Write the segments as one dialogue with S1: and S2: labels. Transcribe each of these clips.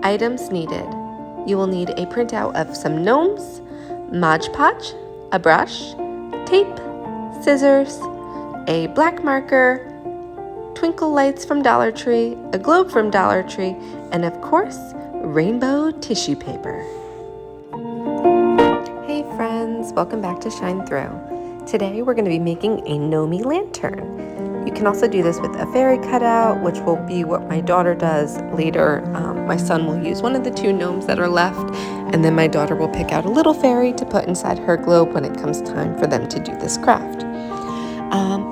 S1: Items needed. You will need a printout of some gnomes, Mod Podge, a brush, tape, scissors, a black marker, Twinkle lights from Dollar Tree, a globe from Dollar Tree, and of course, rainbow tissue paper. Hey friends, welcome back to Shine Through. Today we're going to be making a Gnome lantern. You can also do this with a fairy cutout, which will be what my daughter does later. My son will use one of the 2 gnomes that are left, and then my daughter will pick out a little fairy to put inside her globe when it comes time for them to do this craft.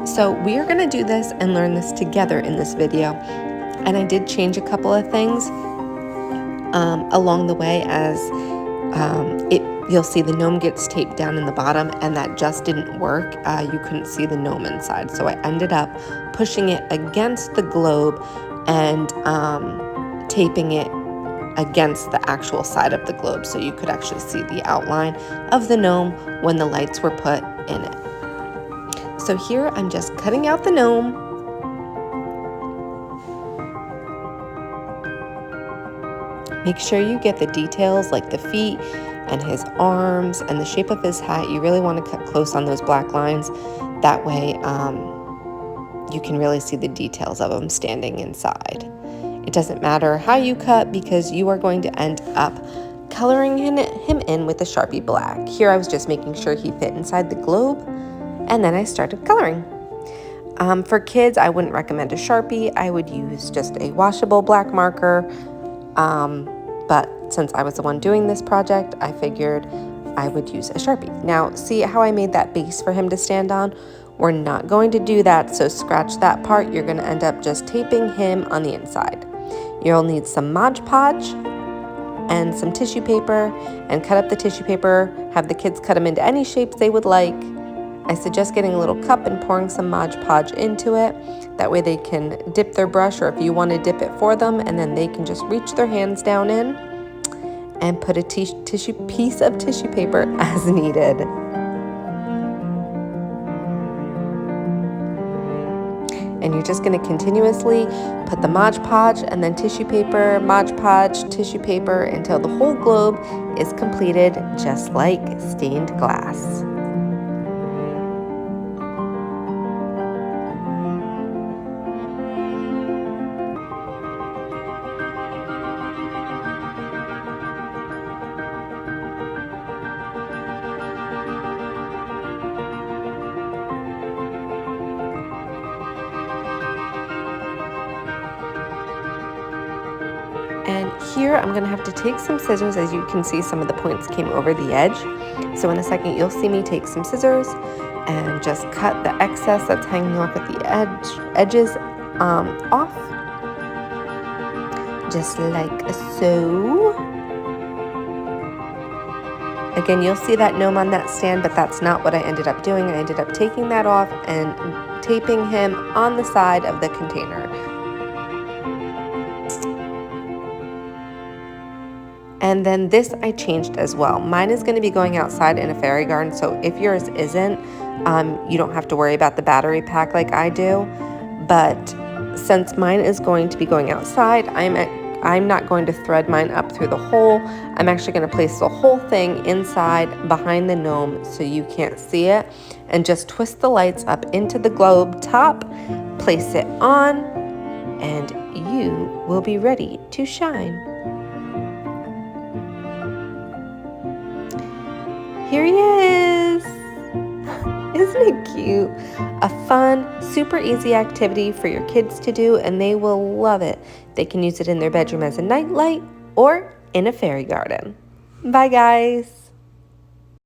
S1: So we are going to do this and learn this together in this video, and I did change a couple of things along the way as you'll see the gnome gets taped down in the bottom, and that just didn't work. You couldn't see the gnome inside, so I ended up pushing it against the globe and taping it against the actual side of the globe so you could actually see the outline of the gnome when the lights were put in it. So here I'm just cutting out the gnome. Make sure you get the details like the feet and his arms and the shape of his hat. You really want to cut close on those black lines. That way you can really see the details of him standing inside. It doesn't matter how you cut because you are going to end up coloring him in with a Sharpie black. Here I was just making sure he fit inside the globe, and then I started coloring. For kids, I wouldn't recommend a Sharpie. I would use just a washable black marker. But since I was the one doing this project, I figured I would use a Sharpie. Now, see how I made that base for him to stand on? We're not going to do that, so scratch that part. You're going to end up just taping him on the inside. You'll need some Mod Podge and some tissue paper, and cut up the tissue paper. Have the kids cut them into any shapes they would like. I suggest getting a little cup and pouring some Mod Podge into it. That way they can dip their brush, or if you want to dip it for them, and then they can just reach their hands down in and put a piece of tissue paper as needed. And you're just going to continuously put the Mod Podge and then tissue paper, Mod Podge, tissue paper until the whole globe is completed, just like stained glass. And here I'm going to have to take some scissors. As you can see, some of the points came over the edge. So in a second you'll see me take some scissors and just cut the excess that's hanging off at the edges off. Just like so. Again, you'll see that gnome on that stand, but that's not what I ended up doing. I ended up taking that off and taping him on the side of the container. And then this I changed as well. Mine is going to be going outside in a fairy garden, so if yours isn't, you don't have to worry about the battery pack like I do. But since mine is going to be going outside, I'm not going to thread mine up through the hole. I'm actually going to place the whole thing inside behind the gnome so you can't see it, and just twist the lights up into the globe top, place it on, and you will be ready to shine. Here he is! Isn't it cute? A fun, super easy activity for your kids to do, and they will love it. They can use it in their bedroom as a nightlight or in a fairy garden. Bye guys!